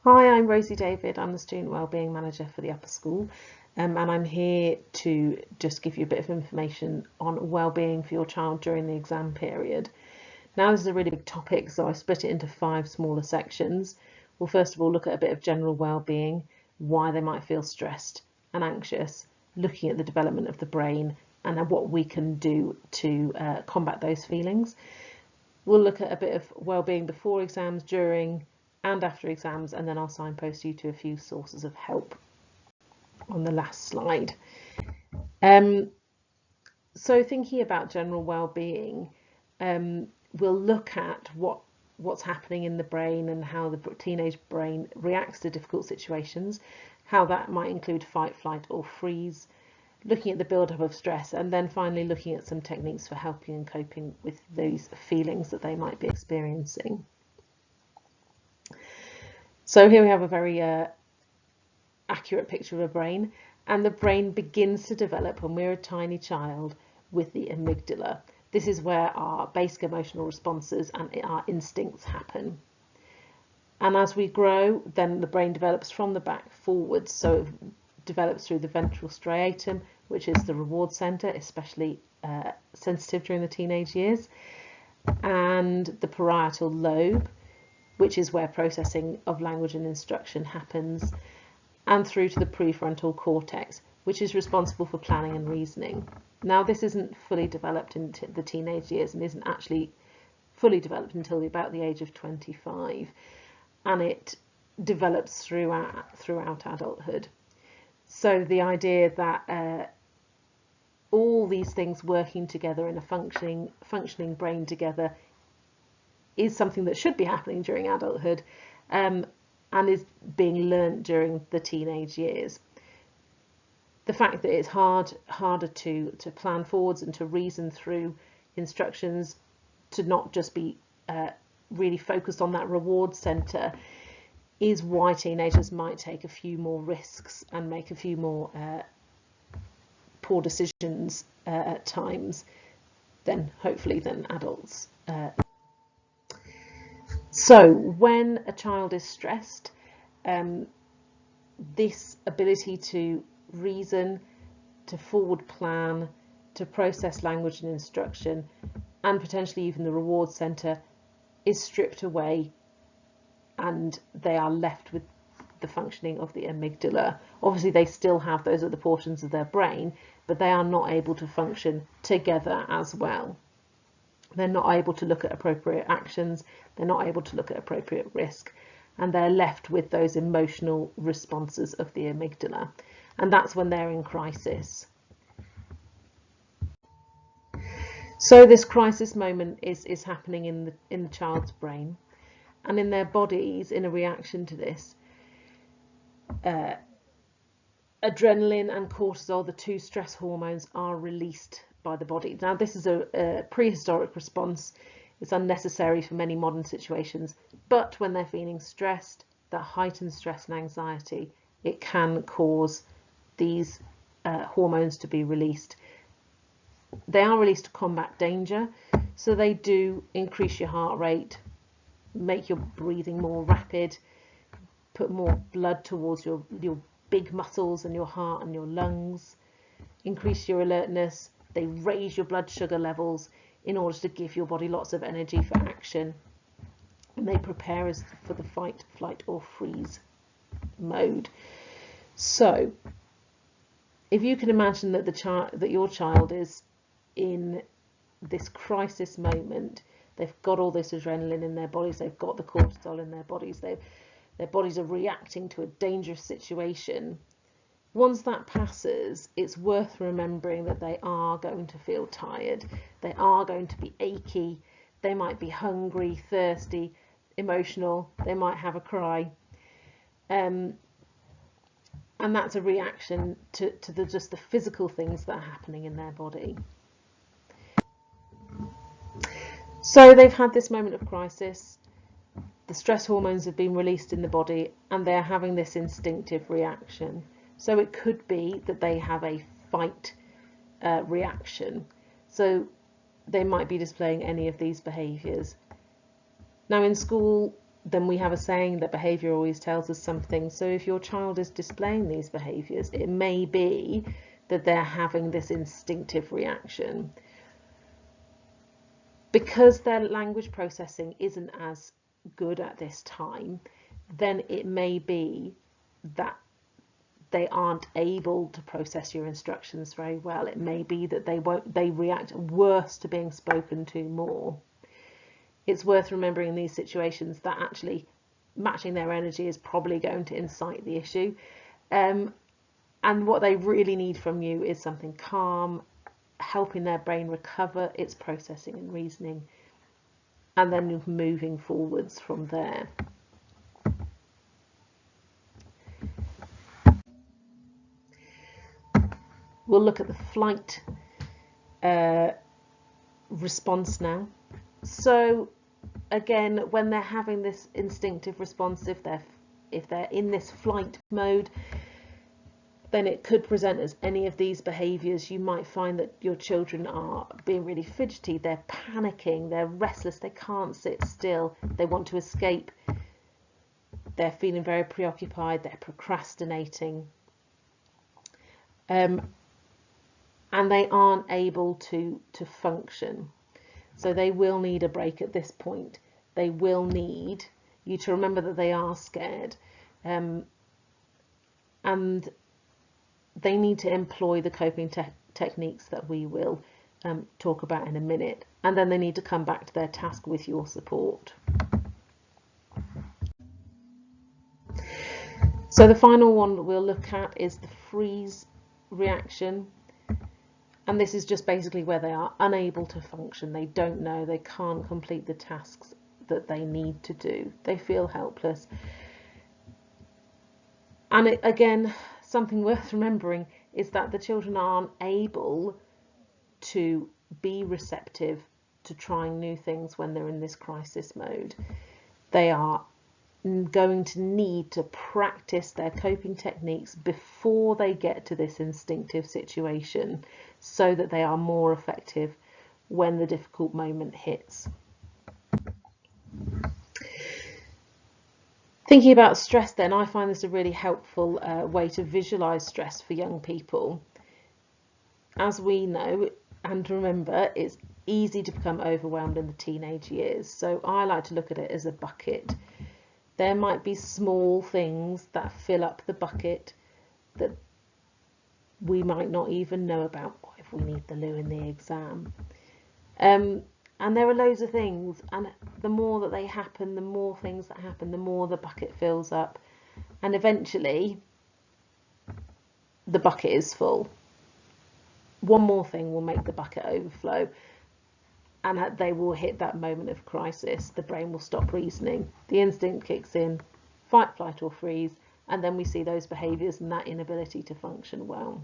Hi, I'm Rosie David. I'm the Student Wellbeing Manager for the Upper School, and I'm here to just give you a bit of information on wellbeing for your child during the exam period. Now, this is a really big topic, so I split it into 5 smaller sections. We'll first of all look at a bit of general wellbeing, why they might feel stressed and anxious, looking at the development of the brain and what we can do to combat those feelings. We'll look at a bit of wellbeing before exams, during and after exams, and then I'll signpost you to a few sources of help on the last slide. So thinking about general well-being, we'll look at what's happening in the brain and how the teenage brain reacts to difficult situations, how that might include fight, flight or freeze, looking at the build-up of stress, and then finally looking at some techniques for helping and coping with those feelings that they might be experiencing. So here we have a very accurate picture of a brain, and the brain begins to develop when we're a tiny child with the amygdala. This is where our basic emotional responses and our instincts happen. And as we grow, then the brain develops from the back forwards, so it develops through the ventral striatum, which is the reward center, especially sensitive during the teenage years, and the parietal lobe, which is where processing of language and instruction happens, and through to the prefrontal cortex, which is responsible for planning and reasoning. Now, this isn't fully developed into the teenage years and isn't actually fully developed until about the age of 25, and it develops throughout adulthood. So the idea that all these things working together in a functioning brain together is something that should be happening during adulthood, and is being learnt during the teenage years. The fact that it's harder to plan forwards and to reason through instructions, to not just be really focused on that reward centre, is why teenagers might take a few more risks and make a few more poor decisions at times than adults. So when a child is stressed, this ability to reason, to forward plan, to process language and instruction, and potentially even the reward centre is stripped away, and they are left with the functioning of the amygdala. Obviously, they still have those other portions of their brain, but they are not able to function together as well. They're not able to look at appropriate actions, they're not able to look at appropriate risk, and they're left with those emotional responses of the amygdala. And that's when they're in crisis. So this crisis moment is happening in the child's brain, and in their bodies, in a reaction to this, adrenaline and cortisol, the 2 stress hormones, are released by the body. Now, this is a prehistoric response. It's unnecessary for many modern situations, but when they're feeling stressed, that heightened stress and anxiety, it can cause these hormones to be released. They are released to combat danger, so they do increase your heart rate, make your breathing more rapid, put more blood towards your big muscles and your heart and your lungs, increase your alertness. They raise your blood sugar levels in order to give your body lots of energy for action, and they prepare us for the fight, flight or freeze mode. So if you can imagine that your child is in this crisis moment, they've got all this adrenaline in their bodies, they've got the cortisol in their bodies, their bodies are reacting to a dangerous situation. Once that passes, it's worth remembering that they are going to feel tired, they are going to be achy, they might be hungry, thirsty, emotional, they might have a cry, and that's a reaction to just the physical things that are happening in their body. So they've had this moment of crisis, the stress hormones have been released in the body, and they're having this instinctive reaction. So it could be that they have a fight reaction. So they might be displaying any of these behaviours. Now in school, then we have a saying that behaviour always tells us something. So if your child is displaying these behaviours, it may be that they're having this instinctive reaction. Because their language processing isn't as good at this time, then it may be that they aren't able to process your instructions very well. It may be that they react worse to being spoken to more. It's worth remembering in these situations that actually matching their energy is probably going to incite the issue. And what they really need from you is something calm, helping their brain recover its processing and reasoning, and then moving forwards from there. We'll look at the flight response now. So again, when they're having this instinctive response, if they're in this flight mode, then it could present as any of these behaviours. You might find that your children are being really fidgety, they're panicking, they're restless, they can't sit still, they want to escape, they're feeling very preoccupied, they're procrastinating, and they aren't able to function. So they will need a break at this point. They will need you to remember that they are scared, and they need to employ the coping techniques that we will talk about in a minute, and then they need to come back to their task with your support. So the final one that we'll look at is the freeze reaction, and this is just basically where they are unable to function. They don't know, they can't complete the tasks that they need to do. They feel helpless. And again, something worth remembering is that the children aren't able to be receptive to trying new things when they're in this crisis mode. They are going to need to practice their coping techniques before they get to this instinctive situation, so that they are more effective when the difficult moment hits. Thinking about stress then, I find this a really helpful way to visualise stress for young people. As we know and remember, it's easy to become overwhelmed in the teenage years, so I like to look at it as a bucket. There might be small things that fill up the bucket that we might not even know about. What if we need the loo in the exam? And there are loads of things, and the more that they happen, the more things that happen, the more the bucket fills up, and eventually the bucket is full. One more thing will make the bucket overflow, and they will hit that moment of crisis. The brain will stop reasoning, the instinct kicks in, fight, flight or freeze, and then we see those behaviours and that inability to function well.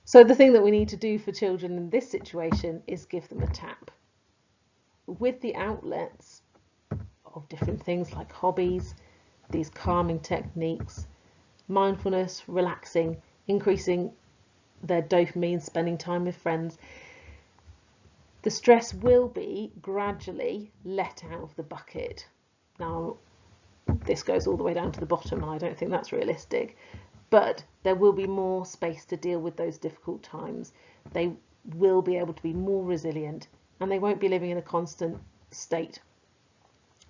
So the thing that we need to do for children in this situation is give them a tap. With the outlets of different things like hobbies, these calming techniques, mindfulness, relaxing, increasing their dopamine, spending time with friends, the stress will be gradually let out of the bucket. Now, this goes all the way down to the bottom, and I don't think that's realistic, but there will be more space to deal with those difficult times. They will be able to be more resilient, and they won't be living in a constant state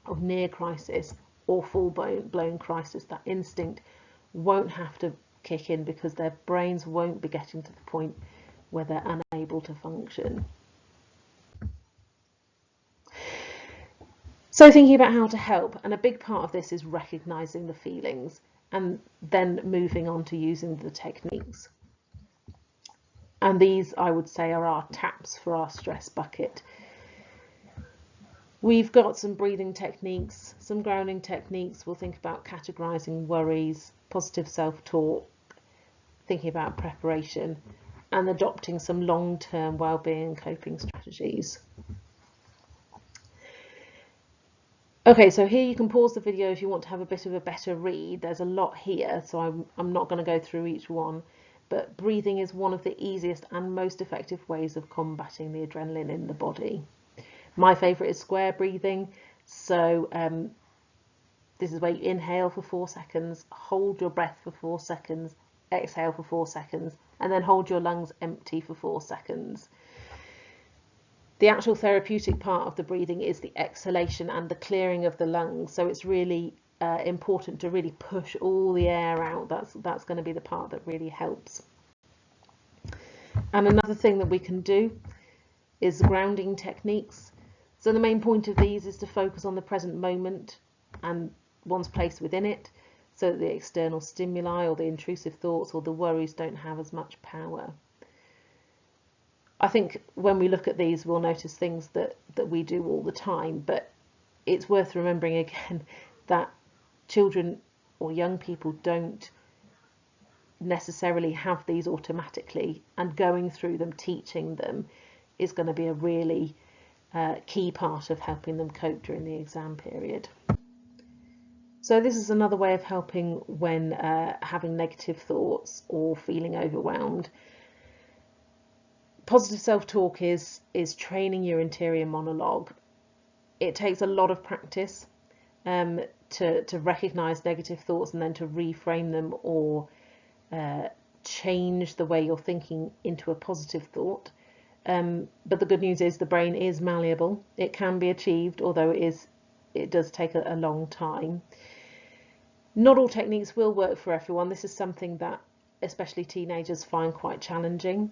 of near crisis or full-blown crisis. That instinct won't have to kick in because their brains won't be getting to the point where they're unable to function. So thinking about how to help, and a big part of this is recognising the feelings and then moving on to using the techniques. And these, I would say, are our taps for our stress bucket. We've got some breathing techniques, some grounding techniques. We'll think about categorising worries, positive self-talk, thinking about preparation, and adopting some long-term wellbeing and coping strategies. Okay, so here you can pause the video if you want to have a bit of a better read. There's a lot here, so I'm not going to go through each one, but breathing is one of the easiest and most effective ways of combating the adrenaline in the body. My favourite is square breathing. So this is where you inhale for 4 seconds, hold your breath for 4 seconds, exhale for 4 seconds, and then hold your lungs empty for 4 seconds. The actual therapeutic part of the breathing is the exhalation and the clearing of the lungs. So it's really important to really push all the air out. That's going to be the part that really helps. And another thing that we can do is grounding techniques. So the main point of these is to focus on the present moment and one's place within it, so that the external stimuli or the intrusive thoughts or the worries don't have as much power. I think when we look at these, we'll notice things that we do all the time, but it's worth remembering again that children or young people don't necessarily have these automatically, and going through them, teaching them, is going to be a really key part of helping them cope during the exam period. So this is another way of helping when having negative thoughts or feeling overwhelmed. Positive self-talk is training your interior monologue. It takes a lot of practice to recognise negative thoughts and then to reframe them or change the way you're thinking into a positive thought. But the good news is the brain is malleable. It can be achieved, although it does take a long time. Not all techniques will work for everyone. This is something that especially teenagers find quite challenging.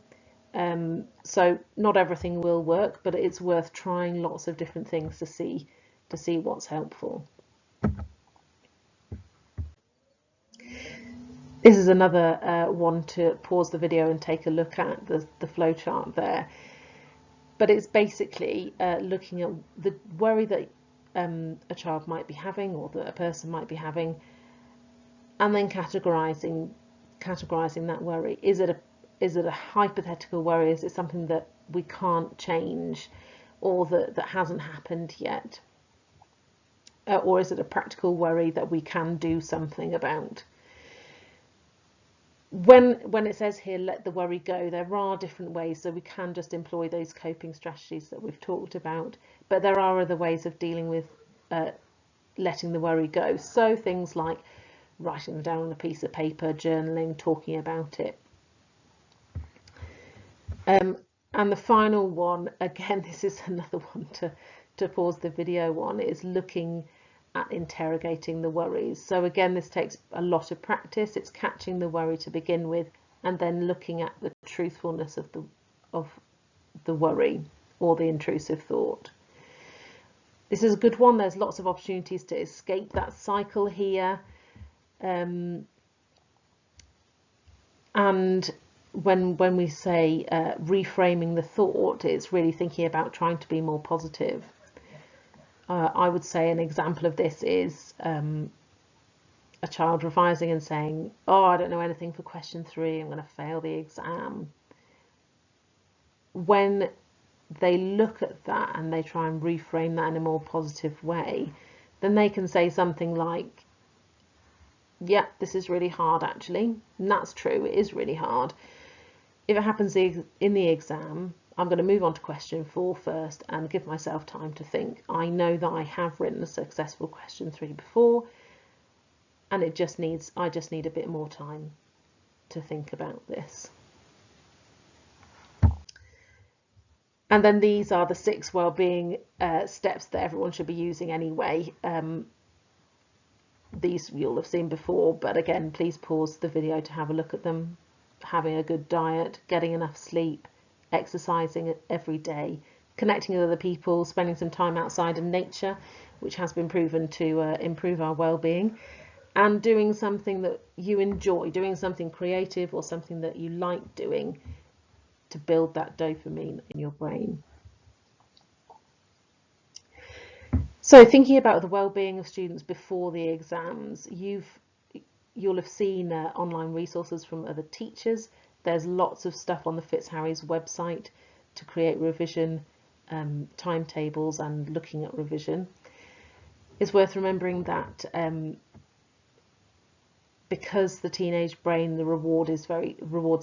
So not everything will work, but it's worth trying lots of different things to see what's helpful. This is another one to pause the video and take a look at the flow chart there. But it's basically looking at the worry that a child might be having or that a person might be having, and then categorizing that worry. Is it a hypothetical worry? Is it something that we can't change or that hasn't happened yet? Or is it a practical worry that we can do something about? When it says here, let the worry go, there are different ways. So we can just employ those coping strategies that we've talked about, but there are other ways of dealing with letting the worry go. So things like writing them down on a piece of paper, journaling, talking about it. And the final one, again, this is another one to pause the video on, is looking at interrogating the worries. So again, this takes a lot of practice. It's catching the worry to begin with, and then looking at the truthfulness of the worry or the intrusive thought. This is a good one. There's lots of opportunities to escape that cycle here. And when we say reframing the thought, it's really thinking about trying to be more positive. I would say an example of this is a child revising and saying, oh, I don't know anything for question 3, I'm going to fail the exam. When they look at that and they try and reframe that in a more positive way, then they can say something like, yeah, this is really hard actually. And that's true, it is really hard. If it happens in the exam, I'm going to move on to question 4 first and give myself time to think. I know that I have written a successful question 3 before, and I just need a bit more time to think about this. And then these are the 6 wellbeing steps that everyone should be using anyway. These you'll have seen before, but again, please pause the video to have a look at them. Having a good diet, getting enough sleep, exercising every day, connecting with other people, spending some time outside in nature, which has been proven to improve our well-being, and doing something that you enjoy, doing something creative or something that you like doing to build that dopamine in your brain. So thinking about the well-being of students before the exams, you'll have seen online resources from other teachers. There's lots of stuff on the Fitzharris website to create revision timetables and looking at revision. It's worth remembering that because the teenage brain, the reward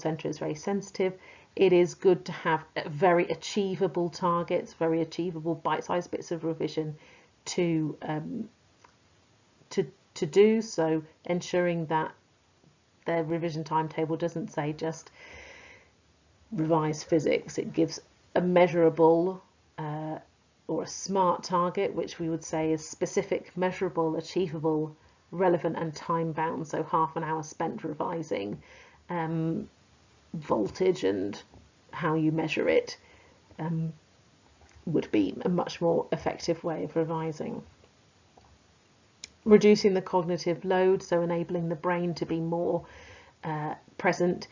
center is very sensitive, it is good to have very achievable targets, very achievable bite-sized bits of revision to do. So ensuring that their revision timetable doesn't say just revise physics. It gives a measurable or a SMART target, which we would say is specific, measurable, achievable, relevant and time bound. So half an hour spent revising, voltage and how you measure it would be a much more effective way of revising. Reducing the cognitive load, so enabling the brain to be more present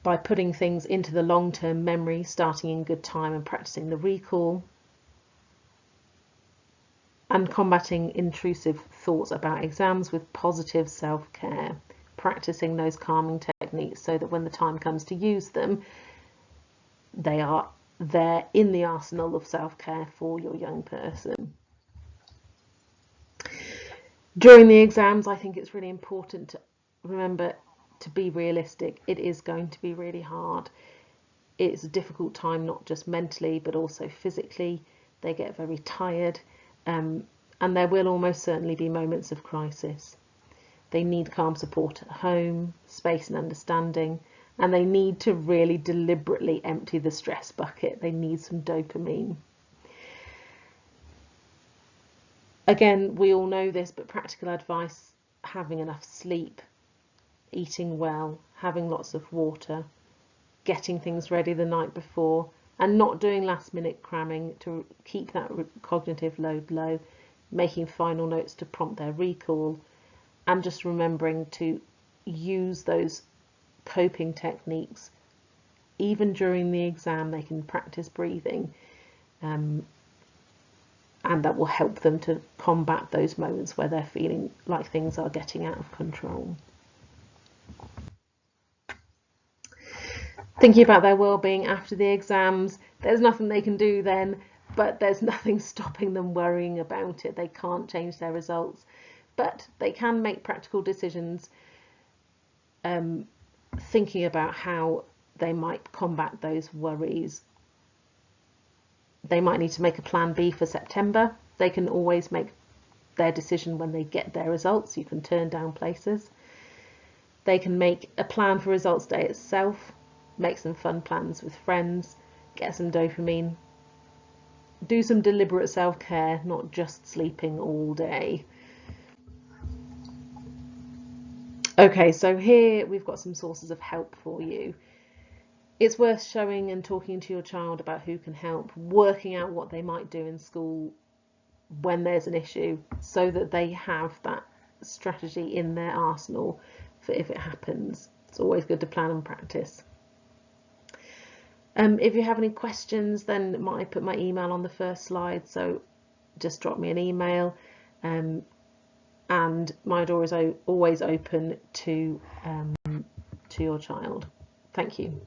by putting things into the long-term memory, starting in good time and practicing the recall. And combating intrusive thoughts about exams with positive self-care, practicing those calming techniques so that when the time comes to use them, they are there in the arsenal of self-care for your young person. During the exams, I think it's really important to remember to be realistic. It is going to be really hard. It's a difficult time, not just mentally, but also physically. They get very tired. And there will almost certainly be moments of crisis. They need calm support at home, space and understanding, and they need to really deliberately empty the stress bucket. They need some dopamine. Again, we all know this, but practical advice: having enough sleep, eating well, having lots of water, getting things ready the night before, and not doing last minute cramming to keep that cognitive load low, making final notes to prompt their recall, and just remembering to use those coping techniques. Even during the exam, they can practice breathing, and that will help them to combat those moments where they're feeling like things are getting out of control. Thinking about their well-being after the exams, there's nothing they can do then, but there's nothing stopping them worrying about it. They can't change their results, but they can make practical decisions, thinking about how they might combat those worries. They might need to make a plan B for September. They can always make their decision when they get their results. You can turn down places. They can make a plan for results day itself, make some fun plans with friends, get some dopamine, do some deliberate self-care, not just sleeping all day. Okay, so here we've got some sources of help for you. It's worth showing and talking to your child about who can help, working out what they might do in school when there's an issue, so that they have that strategy in their arsenal for if it happens. It's always good to plan and practice. If you have any questions, then I put my email on the first slide, so just drop me an email, and my door is always open to your child. Thank you.